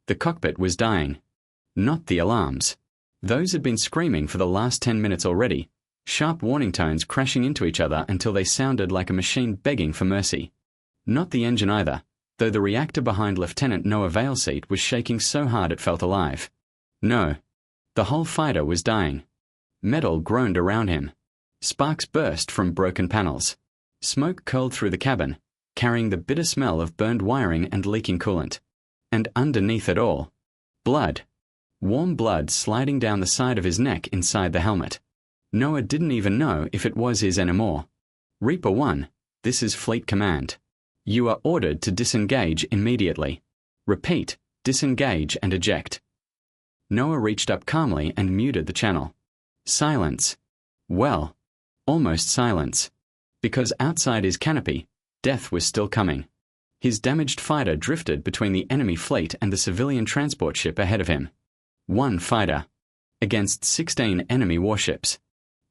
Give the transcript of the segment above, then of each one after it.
The cockpit was dying. Not the alarms. Those had been screaming for the last 10 minutes already, sharp warning tones crashing into each other until they sounded like a machine begging for mercy. Not the engine either, though the reactor behind Lieutenant Noah Vale's seat was shaking so hard it felt alive. No. The whole fighter was dying. Metal groaned around him. Sparks burst from broken panels. Smoke curled through the cabin, carrying the bitter smell of burned wiring and leaking coolant. And underneath it all, blood. Warm blood sliding down the side of his neck inside the helmet. Noah didn't even know if it was his anymore. Reaper 1, this is Fleet Command. You are ordered to disengage immediately. Repeat, disengage and eject. Noah reached up calmly and muted the channel. Silence. Well, almost silence. Because outside his canopy, death was still coming. His damaged fighter drifted between the enemy fleet and the civilian transport ship ahead of him. One fighter. Against 16 enemy warships.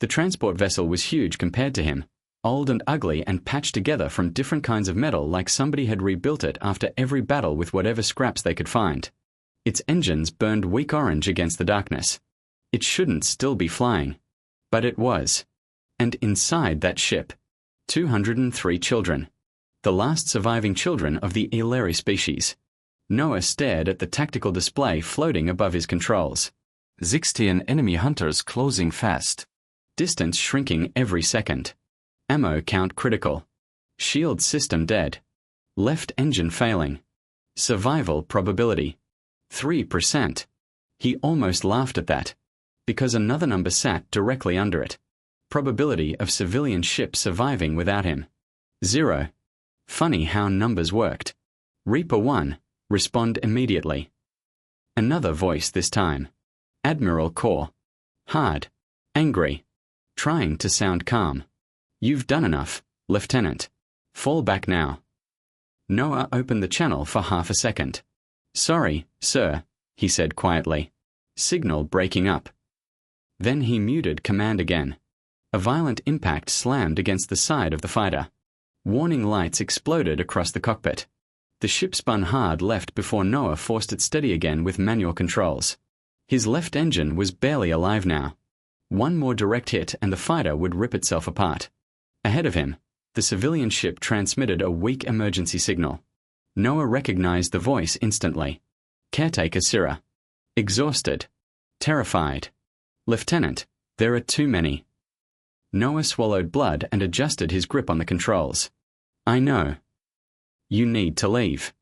The transport vessel was huge compared to him, old and ugly and patched together from different kinds of metal like somebody had rebuilt it after every battle with whatever scraps they could find. Its engines burned weak orange against the darkness. It shouldn't still be flying. But it was. And inside that ship, 203 children. The last surviving children of the Eleri species. Noah stared at the tactical display floating above his controls. 16 enemy hunters closing fast. Distance shrinking every second. Ammo count critical. Shield system dead. Left engine failing. Survival probability. 3%. He almost laughed at that. Because another number sat directly under it. Probability of civilian ship surviving without him. 0. Funny how numbers worked. Reaper 1, respond immediately. Another voice this time. Admiral Core. Hard. Angry. Trying to sound calm. You've done enough, Lieutenant. Fall back now. Noah opened the channel for half a second. Sorry, sir, he said quietly. Signal breaking up. Then he muted command again. A violent impact slammed against the side of the fighter. Warning lights exploded across the cockpit. The ship spun hard left before Noah forced it steady again with manual controls. His left engine was barely alive now. One more direct hit and the fighter would rip itself apart. Ahead of him, the civilian ship transmitted a weak emergency signal. Noah recognized the voice instantly. Caretaker Syrah. Exhausted. Terrified. Lieutenant, there are too many. Noah swallowed blood and adjusted his grip on the controls. I know. You need to leave.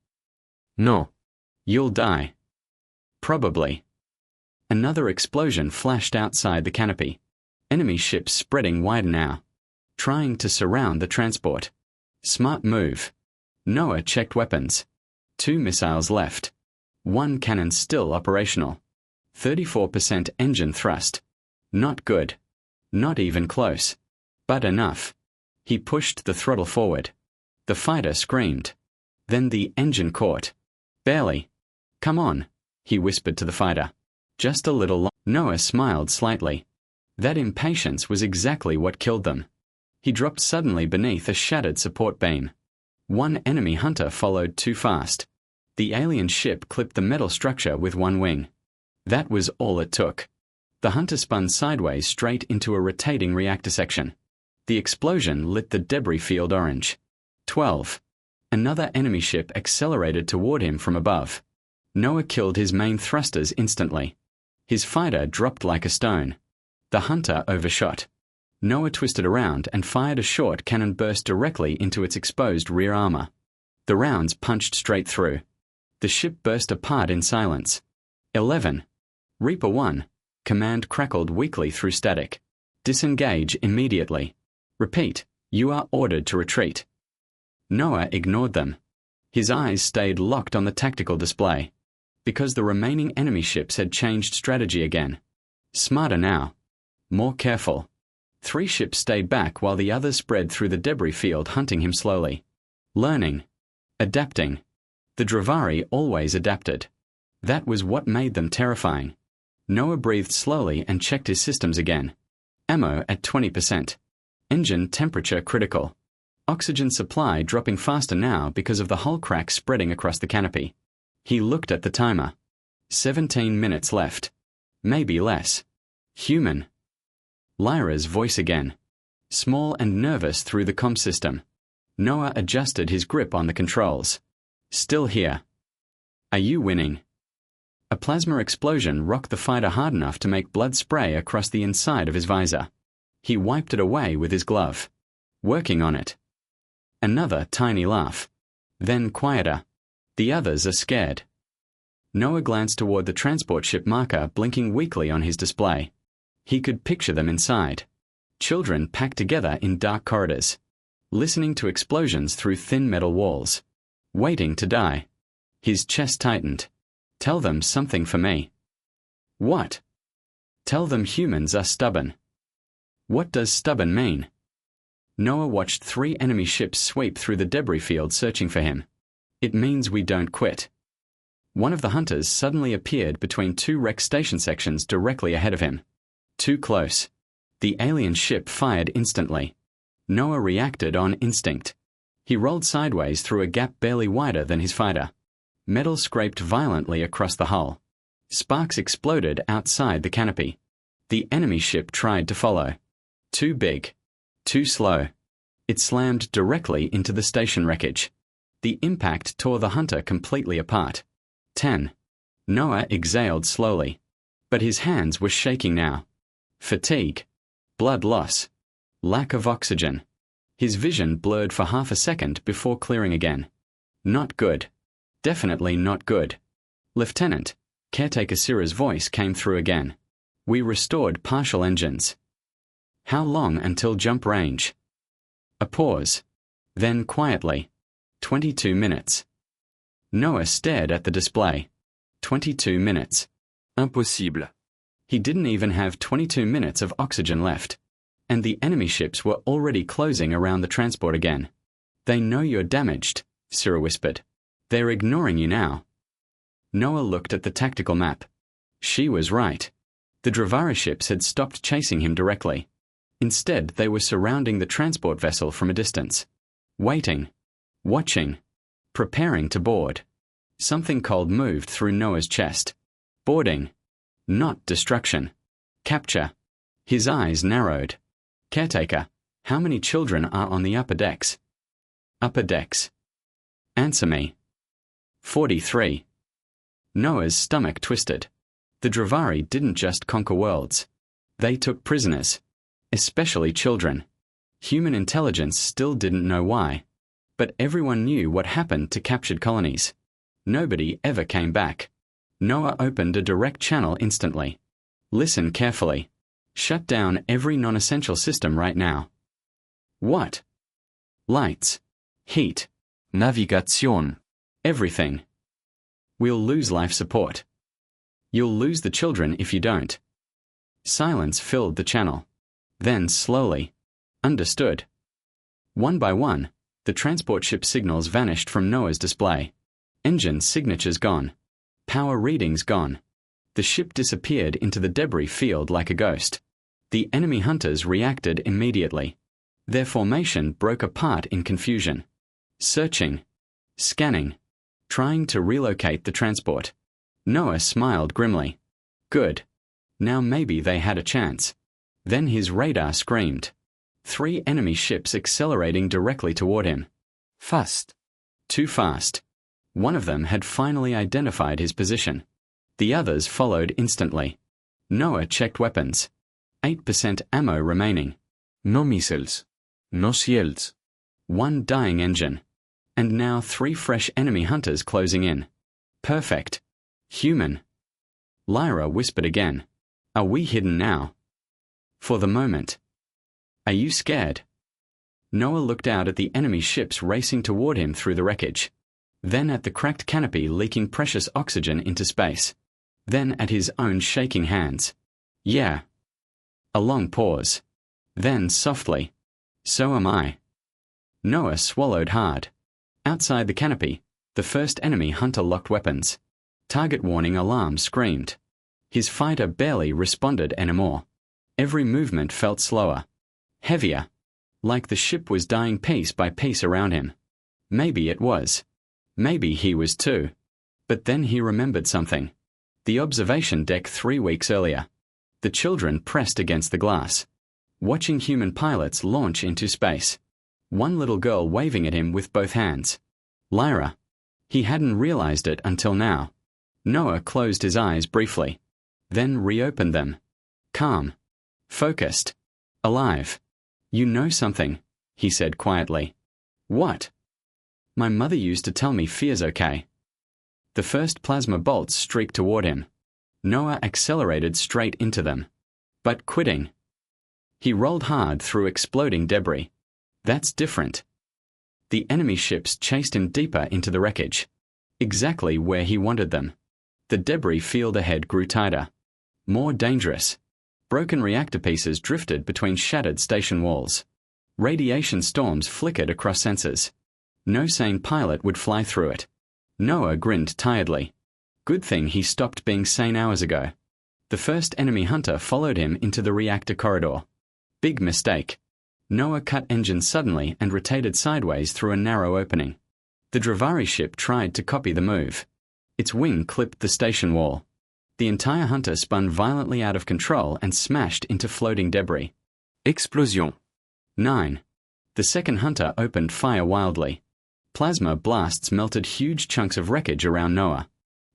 No. You'll die. Probably. Another explosion flashed outside the canopy. Enemy ships spreading wider now. Trying to surround the transport. Smart move. Noah checked weapons. 2 missiles left. 1 cannon still operational. 34% engine thrust. Not good. Not even close. But enough. He pushed the throttle forward. The fighter screamed. Then the engine caught. Barely. Come on, he whispered to the fighter. Just a little Noah smiled slightly. That impatience was exactly what killed them. He dropped suddenly beneath a shattered support beam. One enemy hunter followed too fast. The alien ship clipped the metal structure with one wing. That was all it took. The hunter spun sideways straight into a rotating reactor section. The explosion lit the debris field orange. 12. Another enemy ship accelerated toward him from above. Noah killed his main thrusters instantly. His fighter dropped like a stone. The hunter overshot. Noah twisted around and fired a short cannon burst directly into its exposed rear armor. The rounds punched straight through. The ship burst apart in silence. 11. Reaper 1. Command crackled weakly through static. Disengage immediately. Repeat, you are ordered to retreat. Noah ignored them. His eyes stayed locked on the tactical display. Because the remaining enemy ships had changed strategy again. Smarter now. More careful. 3 ships stayed back while the others spread through the debris field hunting him slowly. Learning. Adapting. The Dravari always adapted. That was what made them terrifying. Noah breathed slowly and checked his systems again. Ammo at 20%. Engine temperature critical. Oxygen supply dropping faster now because of the hull crack spreading across the canopy. He looked at the timer. 17 minutes left. Maybe less. Human. Lyra's voice again. Small and nervous through the comm system. Noah adjusted his grip on the controls. Still here. Are you winning? A plasma explosion rocked the fighter hard enough to make blood spray across the inside of his visor. He wiped it away with his glove. Working on it. Another tiny laugh. Then quieter. The others are scared. Noah glanced toward the transport ship marker blinking weakly on his display. He could picture them inside. Children packed together in dark corridors. Listening to explosions through thin metal walls. Waiting to die. His chest tightened. Tell them something for me. What? Tell them humans are stubborn. What does stubborn mean? Noah watched 3 enemy ships sweep through the debris field searching for him. It means we don't quit. One of the hunters suddenly appeared between 2 wrecked station sections directly ahead of him. Too close. The alien ship fired instantly. Noah reacted on instinct. He rolled sideways through a gap barely wider than his fighter. Metal scraped violently across the hull. Sparks exploded outside the canopy. The enemy ship tried to follow. Too big. Too slow. It slammed directly into the station wreckage. The impact tore the hunter completely apart. 10. Noah exhaled slowly. But his hands were shaking now. Fatigue. Blood loss. Lack of oxygen. His vision blurred for half a second before clearing again. Not good. Definitely not good. Lieutenant, Caretaker Syrah's voice came through again. We restored partial engines. How long until jump range? A pause. Then quietly. 22 minutes. Noah stared at the display. 22 minutes. Impossible. He didn't even have 22 minutes of oxygen left. And the enemy ships were already closing around the transport again. They know you're damaged, Syrah whispered. They're ignoring you now. Noah looked at the tactical map. She was right. The Dravara ships had stopped chasing him directly. Instead, they were surrounding the transport vessel from a distance. Waiting. Watching. Preparing to board. Something cold moved through Noah's chest. Boarding. Not destruction. Capture. His eyes narrowed. Caretaker, how many children are on the upper decks? Upper decks. Answer me. 43. Noah's stomach twisted. The Dravari didn't just conquer worlds. They took prisoners. Especially children. Human intelligence still didn't know why. But everyone knew what happened to captured colonies. Nobody ever came back. Noah opened a direct channel instantly. Listen carefully. Shut down every non-essential system right now. What? Lights. Heat. Navigation. Everything. We'll lose life support. You'll lose the children if you don't. Silence filled the channel. Then slowly. Understood. One by one, the transport ship signals vanished from Noah's display. Engine signatures gone. Power readings gone. The ship disappeared into the debris field like a ghost. The enemy hunters reacted immediately. Their formation broke apart in confusion. Searching. Scanning. Trying to relocate the transport. Noah smiled grimly. Good. Now maybe they had a chance. Then his radar screamed. 3 enemy ships accelerating directly toward him. Fast. Too fast. One of them had finally identified his position. The others followed instantly. Noah checked weapons. 8% ammo remaining. No missiles. No shields. 1 dying engine. And now 3 fresh enemy hunters closing in. Perfect. Human. Lyra whispered again. Are we hidden now? For the moment. Are you scared? Noah looked out at the enemy ships racing toward him through the wreckage. Then at the cracked canopy leaking precious oxygen into space. Then at his own shaking hands. Yeah. A long pause. Then softly. So am I. Noah swallowed hard. Outside the canopy, the first enemy hunter locked weapons. Target warning alarm screamed. His fighter barely responded anymore. Every movement felt slower. Heavier. Like the ship was dying piece by piece around him. Maybe it was. Maybe he was too. But then he remembered something. The observation deck 3 weeks earlier. The children pressed against the glass, watching human pilots launch into space. One little girl waving at him with both hands. Lyra. He hadn't realized it until now. Noah closed his eyes briefly, then reopened them. Calm. Focused. Alive. You know something, he said quietly. What? My mother used to tell me fear's okay. The first plasma bolts streaked toward him. Noah accelerated straight into them. But quitting. He rolled hard through exploding debris. That's different. The enemy ships chased him deeper into the wreckage. Exactly where he wanted them. The debris field ahead grew tighter. More dangerous. Broken reactor pieces drifted between shattered station walls. Radiation storms flickered across sensors. No sane pilot would fly through it. Noah grinned tiredly. Good thing he stopped being sane hours ago. The first enemy hunter followed him into the reactor corridor. Big mistake. Noah cut engines suddenly and rotated sideways through a narrow opening. The Dravari ship tried to copy the move. Its wing clipped the station wall. The entire hunter spun violently out of control and smashed into floating debris. Explosion. 9. The second hunter opened fire wildly. Plasma blasts melted huge chunks of wreckage around Noah.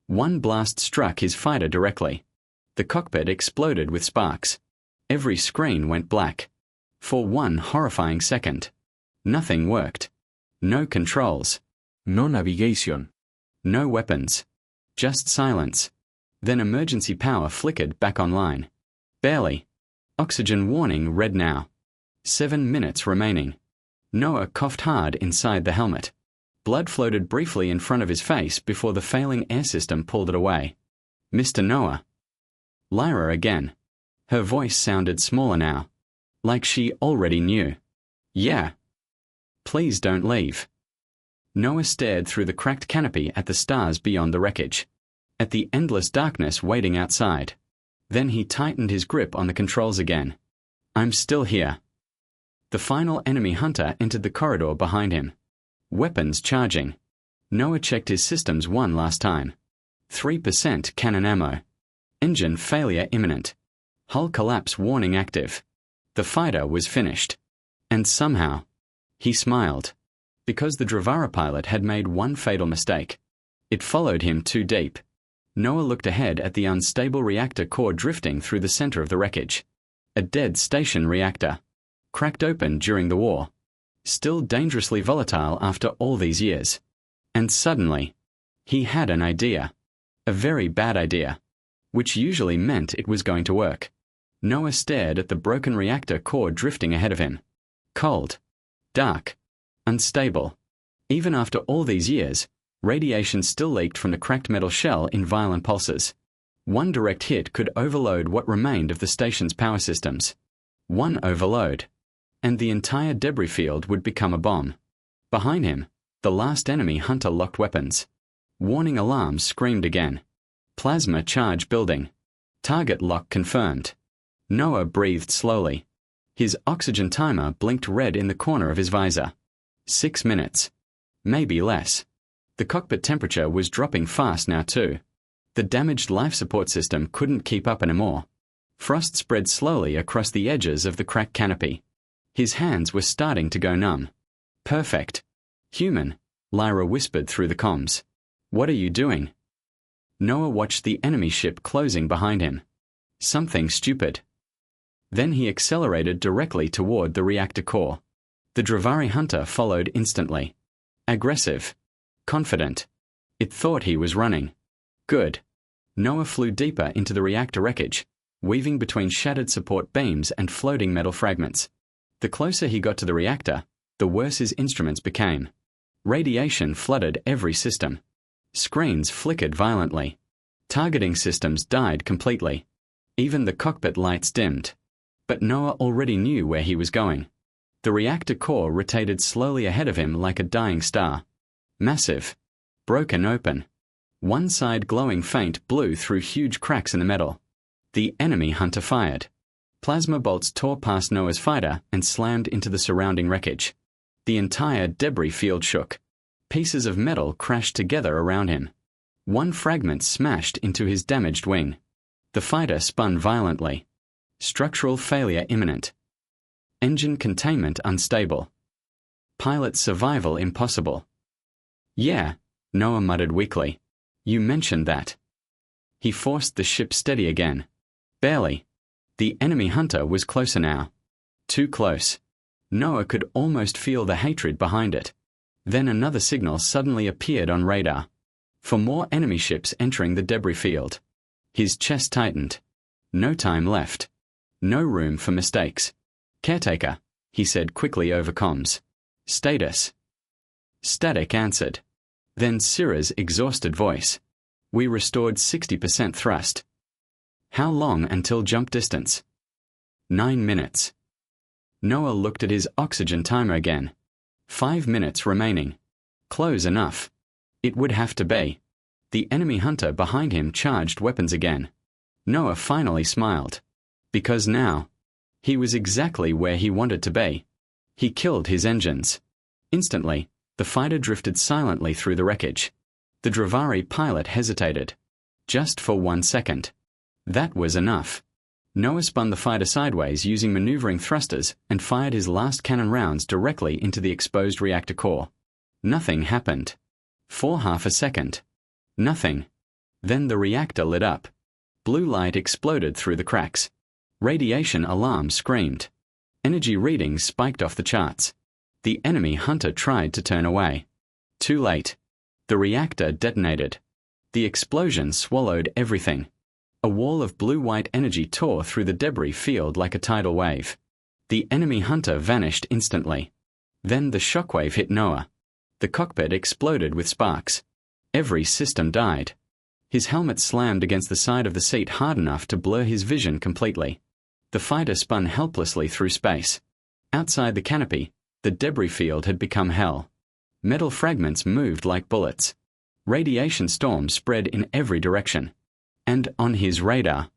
One blast struck his fighter directly. The cockpit exploded with sparks. Every screen went black. For one horrifying second. Nothing worked. No controls. No navigation. No weapons. Just silence. Then emergency power flickered back online. Barely. Oxygen warning red now. 7 minutes remaining. Noah coughed hard inside the helmet. Blood floated briefly in front of his face before the failing air system pulled it away. Mr. Noah. Lyra again. Her voice sounded smaller now. Like she already knew. Yeah. Please don't leave. Noah stared through the cracked canopy at the stars beyond the wreckage. At the endless darkness waiting outside. Then he tightened his grip on the controls again. I'm still here. The final enemy hunter entered the corridor behind him. Weapons charging. Noah checked his systems one last time. 3% cannon ammo. Engine failure imminent. Hull collapse warning active. The fighter was finished. And somehow, he smiled. Because the Dravara pilot had made one fatal mistake. It followed him too deep. Noah looked ahead at the unstable reactor core drifting through the center of the wreckage. A dead station reactor. Cracked open during the war. Still dangerously volatile after all these years. And suddenly, he had an idea. A very bad idea. Which usually meant it was going to work. Noah stared at the broken reactor core drifting ahead of him. Cold. Dark. Unstable. Even after all these years, radiation still leaked from the cracked metal shell in violent pulses. One direct hit could overload what remained of the station's power systems. One overload. And the entire debris field would become a bomb. Behind him, the last enemy hunter locked weapons. Warning alarms screamed again. Plasma charge building. Target lock confirmed. Noah breathed slowly. His oxygen timer blinked red in the corner of his visor. 6 minutes. Maybe less. The cockpit temperature was dropping fast now too. The damaged life support system couldn't keep up anymore. Frost spread slowly across the edges of the cracked canopy. His hands were starting to go numb. Perfect. Human, Lyra whispered through the comms. What are you doing? Noah watched the enemy ship closing behind him. Something stupid. Then he accelerated directly toward the reactor core. The Dravari hunter followed instantly. Aggressive. Confident. It thought he was running. Good. Noah flew deeper into the reactor wreckage, weaving between shattered support beams and floating metal fragments. The closer he got to the reactor, the worse his instruments became. Radiation flooded every system. Screens flickered violently. Targeting systems died completely. Even the cockpit lights dimmed. But Noah already knew where he was going. The reactor core rotated slowly ahead of him like a dying star. Massive. Broken open. One side glowing faint blue through huge cracks in the metal. The enemy hunter fired. Plasma bolts tore past Noah's fighter and slammed into the surrounding wreckage. The entire debris field shook. Pieces of metal crashed together around him. One fragment smashed into his damaged wing. The fighter spun violently. Structural failure imminent. Engine containment unstable. Pilot survival impossible. Yeah, Noah muttered weakly. You mentioned that. He forced the ship steady again. Barely. The enemy hunter was closer now. Too close. Noah could almost feel the hatred behind it. Then another signal suddenly appeared on radar. For more enemy ships entering the debris field. His chest tightened. No time left. No room for mistakes. Caretaker, he said quickly over comms. Status. Static answered. Then Syrah's exhausted voice. We restored 60% thrust. How long until jump distance? 9 minutes. Noah looked at his oxygen timer again. 5 minutes remaining. Close enough. It would have to be. The enemy hunter behind him charged weapons again. Noah finally smiled. Because now, he was exactly where he wanted to be. He killed his engines. Instantly, the fighter drifted silently through the wreckage. The Dravari pilot hesitated. Just for 1 second. That was enough. Noah spun the fighter sideways using maneuvering thrusters and fired his last cannon rounds directly into the exposed reactor core. Nothing happened. For half a second. Nothing. Then the reactor lit up. Blue light exploded through the cracks. Radiation alarm screamed. Energy readings spiked off the charts. The enemy hunter tried to turn away. Too late. The reactor detonated. The explosion swallowed everything. A wall of blue-white energy tore through the debris field like a tidal wave. The enemy hunter vanished instantly. Then the shockwave hit Noah. The cockpit exploded with sparks. Every system died. His helmet slammed against the side of the seat hard enough to blur his vision completely. The fighter spun helplessly through space. Outside the canopy, the debris field had become hell. Metal fragments moved like bullets. Radiation storms spread in every direction. And on his radar,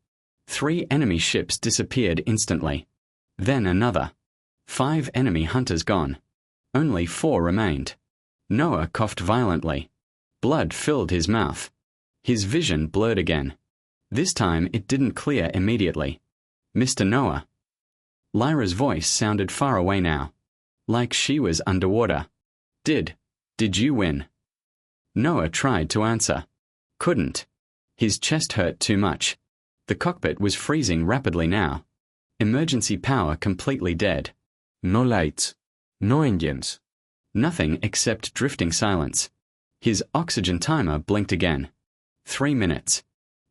3 enemy ships disappeared instantly. Then another. 5 enemy hunters gone. Only 4 remained. Noah coughed violently. Blood filled his mouth. His vision blurred again. This time it didn't clear immediately. Mr. Noah. Lyra's voice sounded far away now. Like she was underwater. Did you win? Noah tried to answer. Couldn't. His chest hurt too much. The cockpit was freezing rapidly now. Emergency power completely dead. No lights. No engines. Nothing except drifting silence. His oxygen timer blinked again. 3 minutes.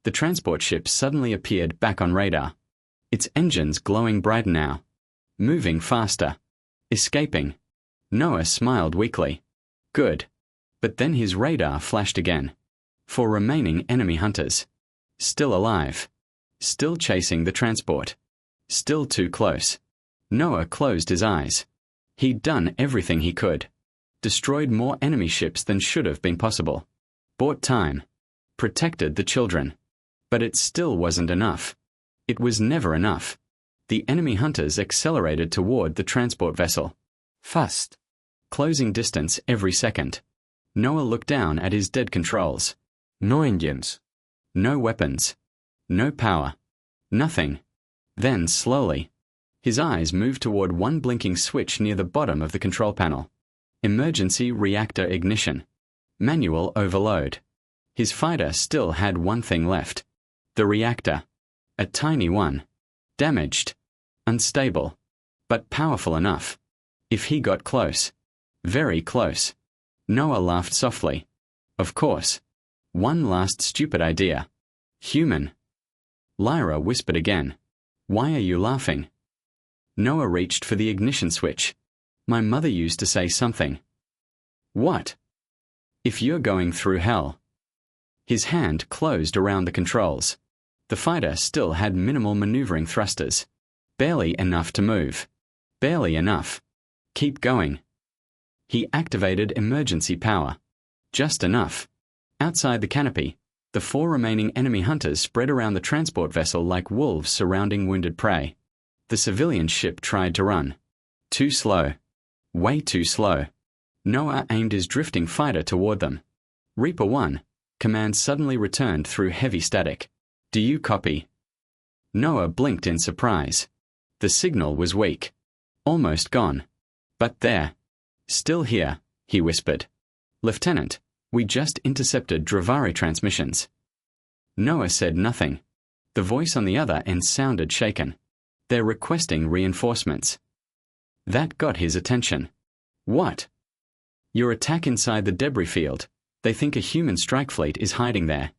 The transport ship suddenly appeared back on radar. Its engines glowing brighter now. Moving faster. Escaping. Noah smiled weakly. Good. But then his radar flashed again. 4 remaining enemy hunters. Still alive. Still chasing the transport. Still too close. Noah closed his eyes. He'd done everything he could. Destroyed more enemy ships than should have been possible. Bought time. Protected the children. But it still wasn't enough. It was never enough. The enemy hunters accelerated toward the transport vessel. Fast. Closing distance every second. Noah looked down at his dead controls. No engines. No weapons. No power. Nothing. Then, slowly, his eyes moved toward one blinking switch near the bottom of the control panel. Emergency reactor ignition. Manual overload. His fighter still had one thing left. The reactor. A tiny one. Damaged. Unstable. But powerful enough. If he got close. Very close. Noah laughed softly. Of course. One last stupid idea. Human. Lyra whispered again. Why are you laughing? Noah reached for the ignition switch. My mother used to say something. What? If you're going through hell. His hand closed around the controls. The fighter still had minimal maneuvering thrusters. Barely enough to move. Barely enough. Keep going. He activated emergency power. Just enough. Outside the canopy, the 4 remaining enemy hunters spread around the transport vessel like wolves surrounding wounded prey. The civilian ship tried to run. Too slow. Way too slow. Noah aimed his drifting fighter toward them. Reaper 1, Command suddenly returned through heavy static. Do you copy? Noah blinked in surprise. The signal was weak. Almost gone. But there. Still here, he whispered. Lieutenant, we just intercepted Dravari transmissions. Noah said nothing. The voice on the other end sounded shaken. They're requesting reinforcements. That got his attention. What? Your attack inside the debris field. They think a human strike fleet is hiding there.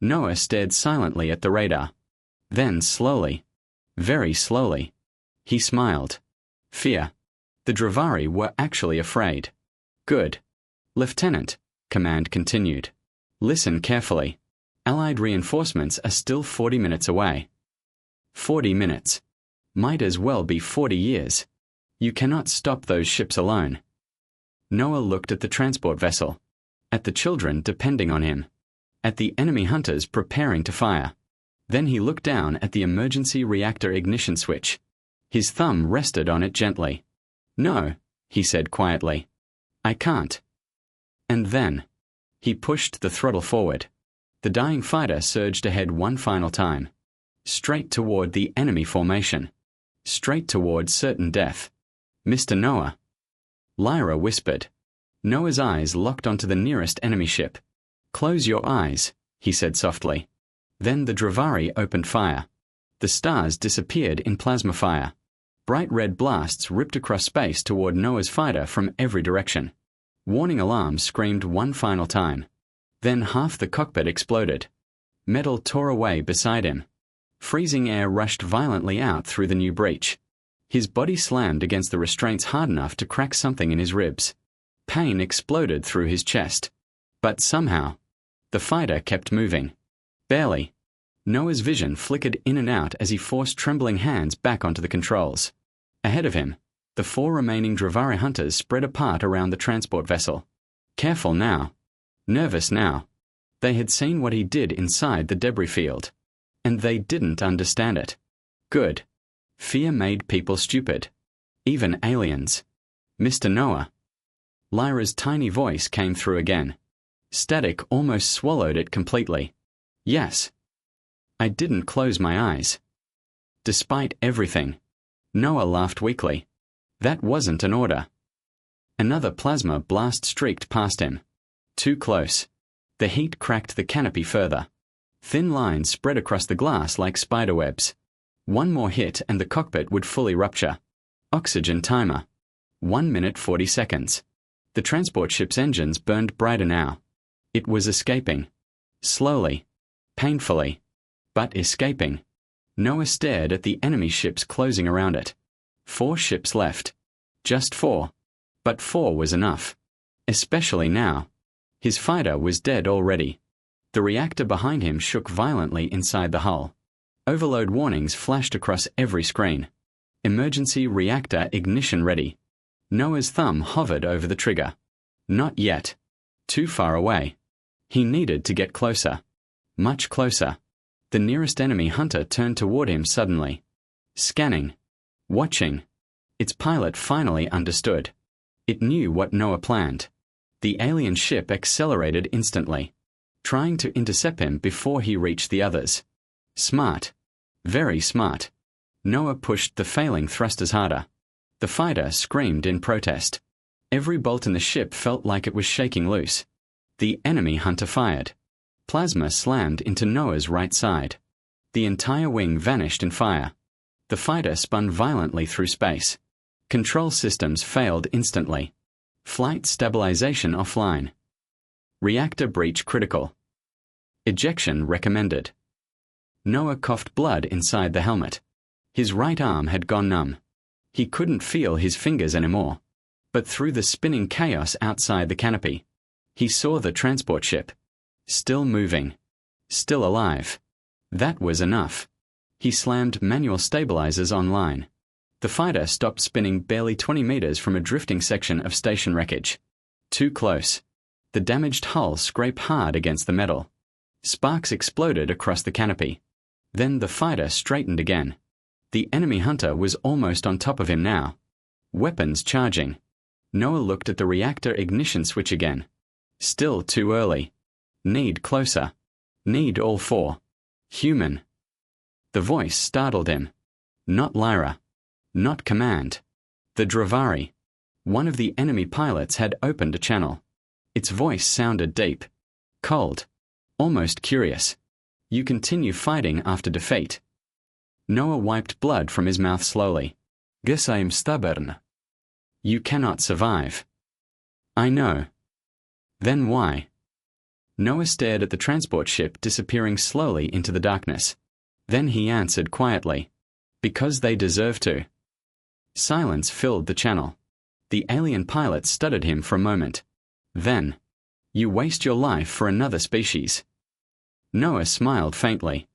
Noah stared silently at the radar. Then slowly, very slowly, he smiled. Fear. The Dravari were actually afraid. Good. Lieutenant, Command continued. Listen carefully. Allied reinforcements are still 40 minutes away. 40 minutes. Might as well be 40 years. You cannot stop those ships alone. Noah looked at the transport vessel. At the children depending on him. At the enemy hunters preparing to fire. Then he looked down at the emergency reactor ignition switch. His thumb rested on it gently. No, he said quietly. I can't. And then, he pushed the throttle forward. The dying fighter surged ahead one final time. Straight toward the enemy formation. Straight toward certain death. Mr. Noah. Lyra whispered. Noah's eyes locked onto the nearest enemy ship. Close your eyes, he said softly. Then the Dravari opened fire. The stars disappeared in plasma fire. Bright red blasts ripped across space toward Noah's fighter from every direction. Warning alarms screamed one final time. Then half the cockpit exploded. Metal tore away beside him. Freezing air rushed violently out through the new breach. His body slammed against the restraints hard enough to crack something in his ribs. Pain exploded through his chest. But somehow, the fighter kept moving. Barely. Noah's vision flickered in and out as he forced trembling hands back onto the controls. Ahead of him, the 4 remaining Dravari hunters spread apart around the transport vessel. Careful now. Nervous now. They had seen what he did inside the debris field. And they didn't understand it. Good. Fear made people stupid. Even aliens. Mr. Noah. Lyra's tiny voice came through again. Static almost swallowed it completely. Yes. I didn't close my eyes. Despite everything. Noah laughed weakly. That wasn't an order. Another plasma blast streaked past him. Too close. The heat cracked the canopy further. Thin lines spread across the glass like spiderwebs. One more hit and the cockpit would fully rupture. Oxygen timer. 1 minute 40 seconds. The transport ship's engines burned brighter now. It was escaping. Slowly. Painfully. But escaping. Noah stared at the enemy ships closing around it. 4 ships left. Just 4. But 4 was enough. Especially now. His fighter was dead already. The reactor behind him shook violently inside the hull. Overload warnings flashed across every screen. Emergency reactor ignition ready. Noah's thumb hovered over the trigger. Not yet. Too far away. He needed to get closer. Much closer. The nearest enemy hunter turned toward him suddenly. Scanning. Watching. Its pilot finally understood. It knew what Noah planned. The alien ship accelerated instantly, trying to intercept him before he reached the others. Smart. Very smart. Noah pushed the failing thrusters harder. The fighter screamed in protest. Every bolt in the ship felt like it was shaking loose. The enemy hunter fired. Plasma slammed into Noah's right side. The entire wing vanished in fire. The fighter spun violently through space. Control systems failed instantly. Flight stabilization offline. Reactor breach critical. Ejection recommended. Noah coughed blood inside the helmet. His right arm had gone numb. He couldn't feel his fingers anymore. But through the spinning chaos outside the canopy, he saw the transport ship. Still moving. Still alive. That was enough. He slammed manual stabilizers online. The fighter stopped spinning barely 20 meters from a drifting section of station wreckage. Too close. The damaged hull scraped hard against the metal. Sparks exploded across the canopy. Then the fighter straightened again. The enemy hunter was almost on top of him now. Weapons charging. Noah looked at the reactor ignition switch again. Still too early. Need closer. Need all four. Human. The voice startled him. Not Lyra. Not command. The Dravari. One of the enemy pilots had opened a channel. Its voice sounded deep. Cold. Almost curious. You continue fighting after defeat. Noah wiped blood from his mouth slowly. Guess I'm stubborn. You cannot survive. I know. Then why? Noah stared at the transport ship disappearing slowly into the darkness. Then he answered quietly. Because they deserve to. Silence filled the channel. The alien pilot studied him for a moment. Then, you waste your life for another species. Noah smiled faintly.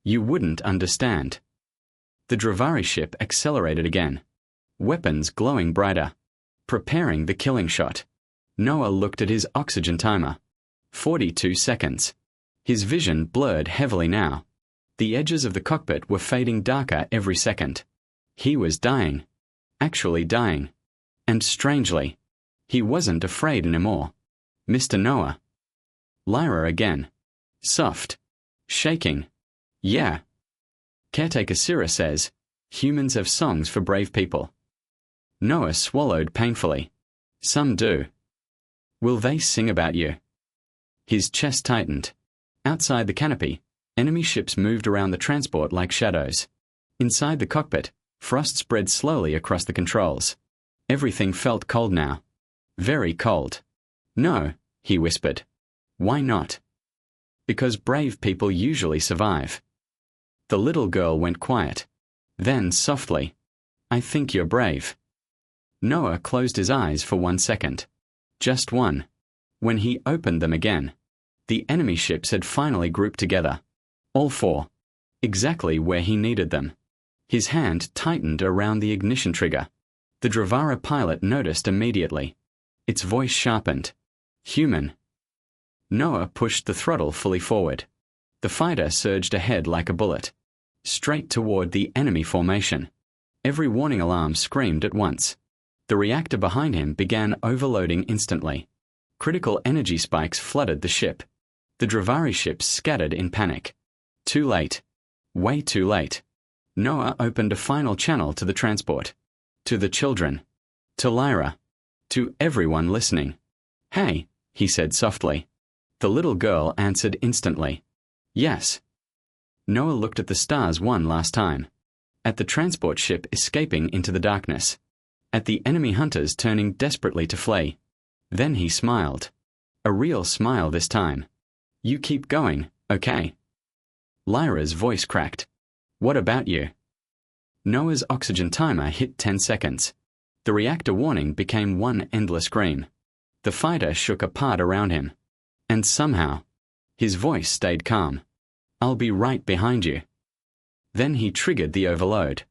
You wouldn't understand. The Dravari ship accelerated again. Weapons glowing brighter. Preparing the killing shot. Noah looked at his oxygen timer. 42 seconds. His vision blurred heavily now. The edges of the cockpit were fading darker every second. He was dying. Actually dying. And strangely, he wasn't afraid anymore. Mr. Noah. Lyra again. Soft. Shaking. Yeah. Caretaker Syrah says, humans have songs for brave people. Noah swallowed painfully. Some do. Will they sing about you? His chest tightened. Outside the canopy, enemy ships moved around the transport like shadows. Inside the cockpit, frost spread slowly across the controls. Everything felt cold now. Very cold. No, he whispered. Why not? Because brave people usually survive. The little girl went quiet. Then softly, I think you're brave. Noah closed his eyes for 1 second. Just one. When he opened them again, the enemy ships had finally grouped together. All four. Exactly where he needed them. His hand tightened around the ignition trigger. The Dravara pilot noticed immediately. Its voice sharpened. Human. Noah pushed the throttle fully forward. The fighter surged ahead like a bullet. Straight toward the enemy formation. Every warning alarm screamed at once. The reactor behind him began overloading instantly. Critical energy spikes flooded the ship. The Dravari ships scattered in panic. Too late. Way too late. Noah opened a final channel to the transport. To the children. To Lyra. To everyone listening. Hey, he said softly. The little girl answered instantly. Yes. Noah looked at the stars one last time. At the transport ship escaping into the darkness. At the enemy hunters turning desperately to flee. Then he smiled. A real smile this time. You keep going, okay? Lyra's voice cracked. What about you? Noah's oxygen timer hit 10 seconds. The reactor warning became one endless scream. The fighter shook apart around him. And somehow, his voice stayed calm. I'll be right behind you. Then he triggered the overload.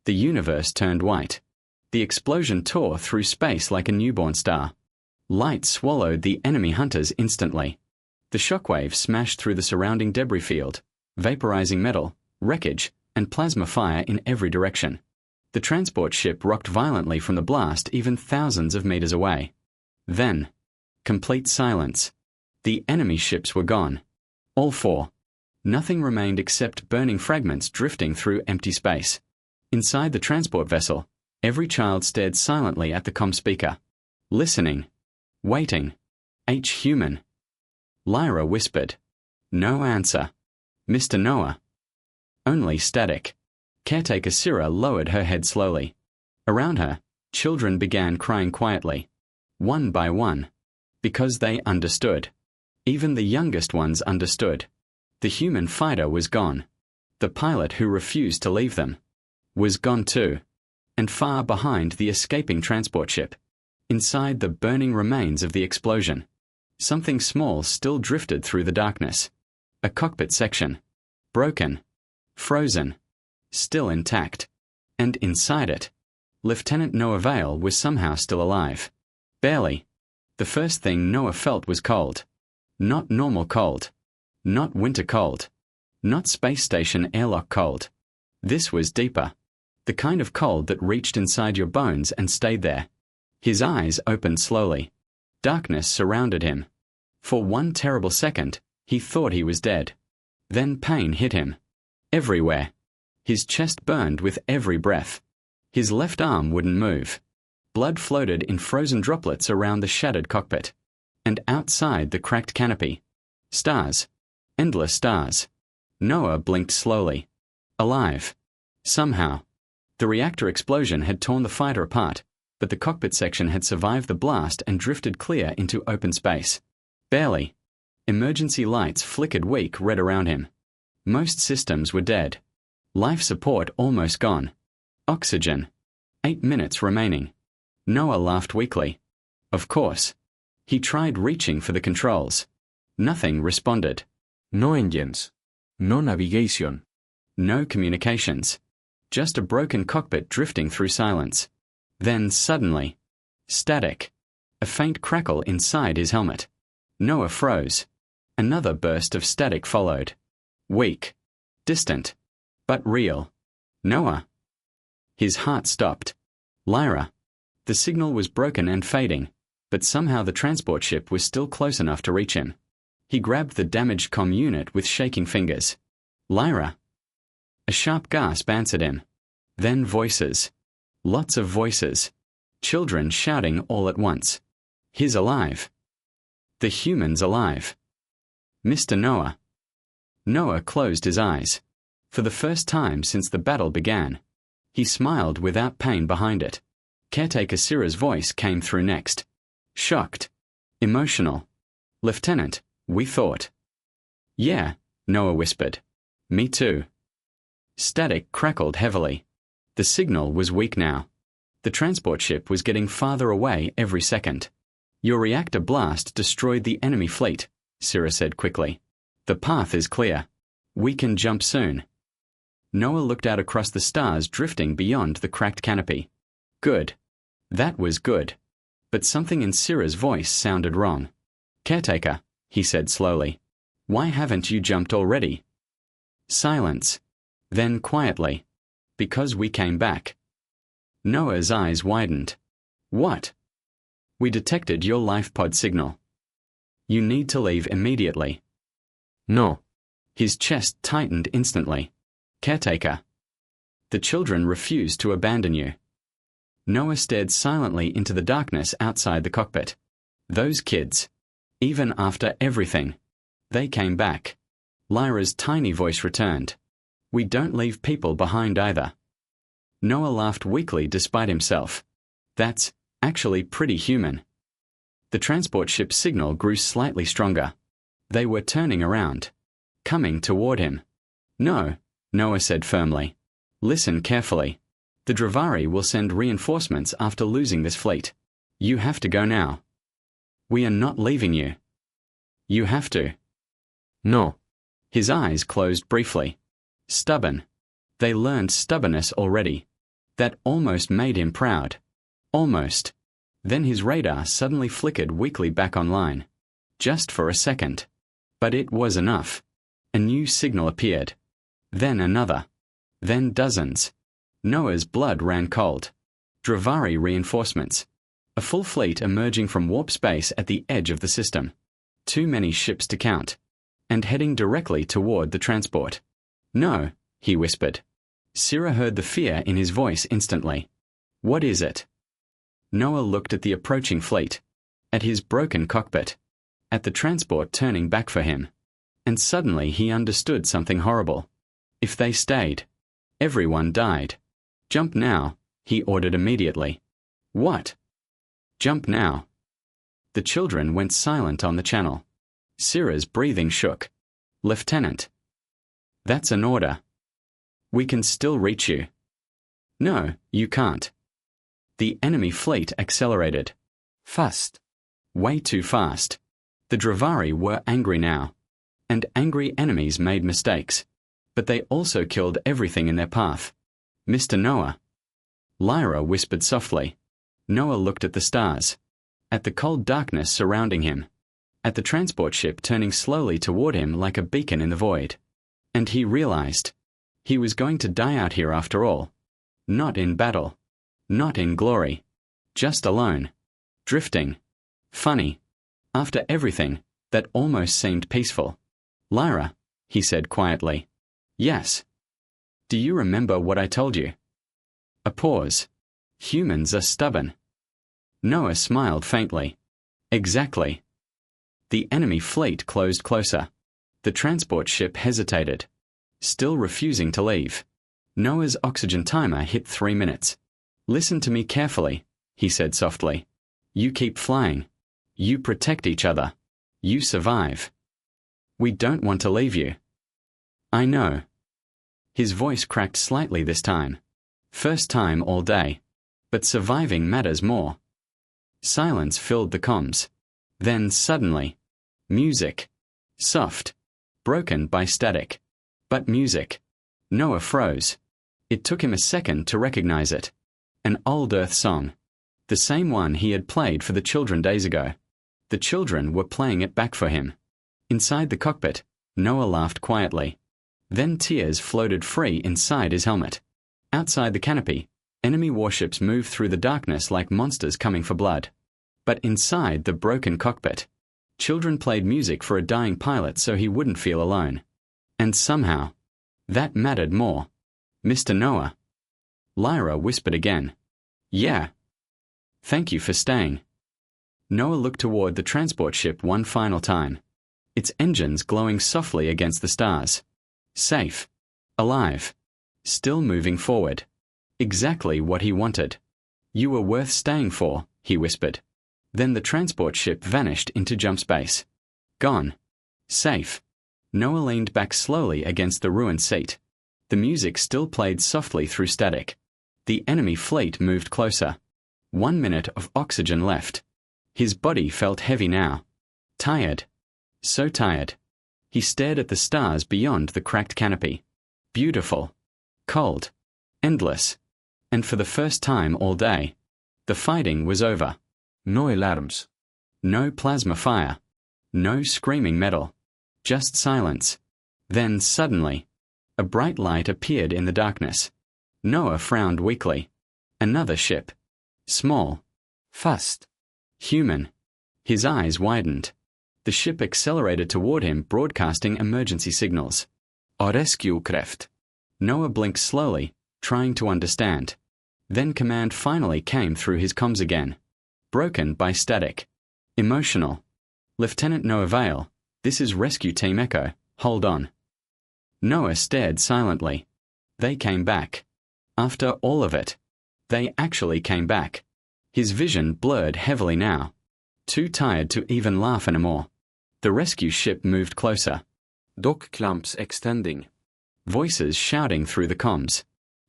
The universe turned white. The explosion tore through space like a newborn star. Light swallowed the enemy hunters instantly. The shockwave smashed through the surrounding debris field, vaporizing metal, wreckage, and plasma fire in every direction. The transport ship rocked violently from the blast even thousands of meters away. Then, complete silence. The enemy ships were gone. All four. Nothing remained except burning fragments drifting through empty space. Inside the transport vessel, every child stared silently at the comm speaker. Listening. Waiting. Human. Lyra whispered. No answer. Mr. Noah. Only static. Caretaker Syrah lowered her head slowly. Around her, children began crying quietly. One by one. Because they understood. Even the youngest ones understood. The human fighter was gone. The pilot who refused to leave them was gone too. And far behind the escaping transport ship, inside the burning remains of the explosion, something small still drifted through the darkness. A cockpit section. Broken. Frozen. Still intact. And inside it, Lieutenant Noah Vale was somehow still alive. Barely. The first thing Noah felt was cold. Not normal cold. Not winter cold. Not space station airlock cold. This was deeper. The kind of cold that reached inside your bones and stayed there. His eyes opened slowly. Darkness surrounded him. For one terrible second, He thought he was dead. Then pain hit him. Everywhere. His chest burned with every breath. His left arm wouldn't move. Blood floated in frozen droplets around the shattered cockpit. And outside the cracked canopy. Stars. Endless stars. Noah blinked slowly. Alive. Somehow. The reactor explosion had torn the fighter apart, but the cockpit section had survived the blast and drifted clear into open space. Barely. Emergency lights flickered weak red around him. Most systems were dead. Life support almost gone. Oxygen. 8 minutes remaining. Noah laughed weakly. Of course. He tried reaching for the controls. Nothing responded. No engines. No navigation. No communications. Just a broken cockpit drifting through silence. Then suddenly, static. A faint crackle inside his helmet. Noah froze. Another burst of static followed. Weak. Distant. But real. Noah. His heart stopped. Lyra. The signal was broken and fading, but somehow the transport ship was still close enough to reach him. He grabbed the damaged comm unit with shaking fingers. Lyra. A sharp gasp answered him. Then voices. Lots of voices. Children shouting all at once. He's alive. The human's alive. Mr. Noah. Noah closed his eyes. For the first time since the battle began. He smiled without pain behind it. Caretaker Syrah's voice came through next. Shocked. Emotional. Lieutenant, we thought. Yeah, Noah whispered. Me too. Static crackled heavily. The signal was weak now. The transport ship was getting farther away every second. Your reactor blast destroyed the enemy fleet, Syrah said quickly. The path is clear. We can jump soon. Noah looked out across the stars drifting beyond the cracked canopy. Good. That was good. But something in Syrah's voice sounded wrong. Caretaker, he said slowly. Why haven't you jumped already? Silence. Then quietly. Because we came back. Noah's eyes widened. What? We detected your life pod signal. You need to leave immediately. No. His chest tightened instantly. Caretaker. The children refused to abandon you. Noah stared silently into the darkness outside the cockpit. Those kids. Even after everything. They came back. Lyra's tiny voice returned. We don't leave people behind either. Noah laughed weakly despite himself. That's actually pretty human. The transport ship's signal grew slightly stronger. They were turning around. Coming toward him. No, Noah said firmly. Listen carefully. The Dravari will send reinforcements after losing this fleet. You have to go now. We are not leaving you. You have to. No. His eyes closed briefly. Stubborn. They learned stubbornness already. That almost made him proud. Almost. Then his radar suddenly flickered weakly back online. Just for a second. But it was enough. A new signal appeared. Then another. Then dozens. Noah's blood ran cold. Dravari reinforcements. A full fleet emerging from warp space at the edge of the system. Too many ships to count. And heading directly toward the transport. No, he whispered. Syrah heard the fear in his voice instantly. What is it? Noah looked at the approaching fleet. At his broken cockpit. At the transport turning back for him. And suddenly he understood something horrible. If they stayed, everyone died. Jump now, he ordered immediately. What? Jump now. The children went silent on the channel. Syrah's breathing shook. Lieutenant. That's an order. We can still reach you. No, you can't. The enemy fleet accelerated. Fast. Way too fast. The Dravari were angry now. And angry enemies made mistakes. But they also killed everything in their path. Mr. Noah. Lyra whispered softly. Noah looked at the stars. At the cold darkness surrounding him. At the transport ship turning slowly toward him like a beacon in the void. And he realized. He was going to die out here after all. Not in battle. Not in glory. Just alone. Drifting. Funny. After everything, that almost seemed peaceful. Lyra, he said quietly. Yes. Do you remember what I told you? A pause. Humans are stubborn. Noah smiled faintly. Exactly. The enemy fleet closed closer. The transport ship hesitated, still refusing to leave. Noah's oxygen timer hit 3 minutes. Listen to me carefully, he said softly. You keep flying. You protect each other. You survive. We don't want to leave you. I know. His voice cracked slightly this time. First time all day. But surviving matters more. Silence filled the comms. Then suddenly, music. Soft. Broken by static. But music. Noah froze. It took him a second to recognize it. An old Earth song. The same one he had played for the children days ago. The children were playing it back for him. Inside the cockpit, Noah laughed quietly. Then tears floated free inside his helmet. Outside the canopy, enemy warships moved through the darkness like monsters coming for blood. But inside the broken cockpit, children played music for a dying pilot so he wouldn't feel alone. And somehow, that mattered more. Mr. Noah. Lyra whispered again. Yeah. Thank you for staying. Noah looked toward the transport ship one final time. Its engines glowing softly against the stars. Safe. Alive. Still moving forward. Exactly what he wanted. You were worth staying for, he whispered. Then the transport ship vanished into jump space. Gone. Safe. Noah leaned back slowly against the ruined seat. The music still played softly through static. The enemy fleet moved closer. 1 minute of oxygen left. His body felt heavy now. Tired. So tired. He stared at the stars beyond the cracked canopy. Beautiful. Cold. Endless. And for the first time all day, the fighting was over. No alarms. No plasma fire. No screaming metal. Just silence. Then suddenly, a bright light appeared in the darkness. Noah frowned weakly. Another ship. Small. Fast. Human. His eyes widened. The ship accelerated toward him, broadcasting emergency signals. Rescue-kraft. Noah blinked slowly, trying to understand. Then command finally came through his comms again. Broken by static. Emotional. Lieutenant Noah Vale, this is Rescue Team Echo, hold on. Noah stared silently. They came back. After all of it. They actually came back. His vision blurred heavily now. Too tired to even laugh anymore. The rescue ship moved closer. Dock clamps extending. Voices shouting through the comms.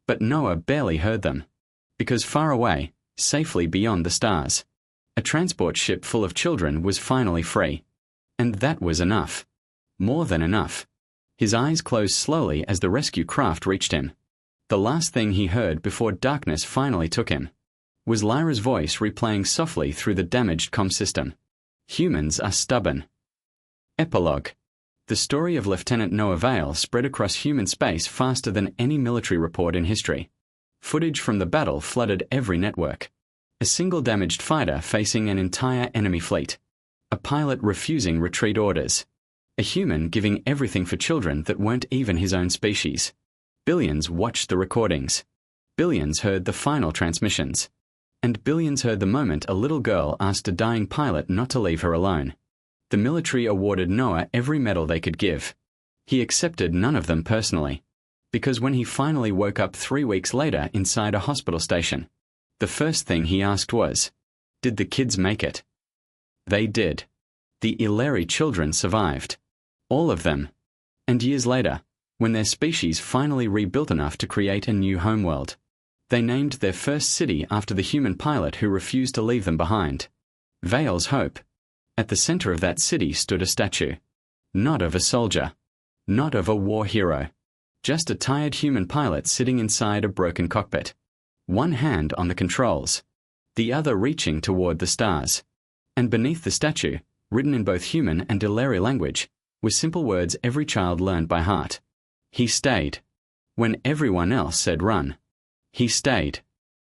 But Noah barely heard them. Because far away, safely beyond the stars, a transport ship full of children was finally free. And that was enough. More than enough. His eyes closed slowly as the rescue craft reached him. The last thing he heard before darkness finally took him was Lyra's voice replaying softly through the damaged comm system. Humans are stubborn. Epilogue. The story of Lieutenant Noah Vale spread across human space faster than any military report in history. Footage from the battle flooded every network. A single damaged fighter facing an entire enemy fleet. A pilot refusing retreat orders. A human giving everything for children that weren't even his own species. Billions watched the recordings. Billions heard the final transmissions. And billions heard the moment a little girl asked a dying pilot not to leave her alone. The military awarded Noah every medal they could give. He accepted none of them personally. Because when he finally woke up 3 weeks later inside a hospital station, the first thing he asked was, did the kids make it? They did. The Illyri children survived. All of them. And years later, when their species finally rebuilt enough to create a new homeworld, they named their first city after the human pilot who refused to leave them behind. Vale's Hope. At the center of that city stood a statue. Not of a soldier. Not of a war hero. Just a tired human pilot sitting inside a broken cockpit. One hand on the controls. The other reaching toward the stars. And beneath the statue, written in both human and Illyri language, were simple words every child learned by heart. He stayed. When everyone else said run. He stayed.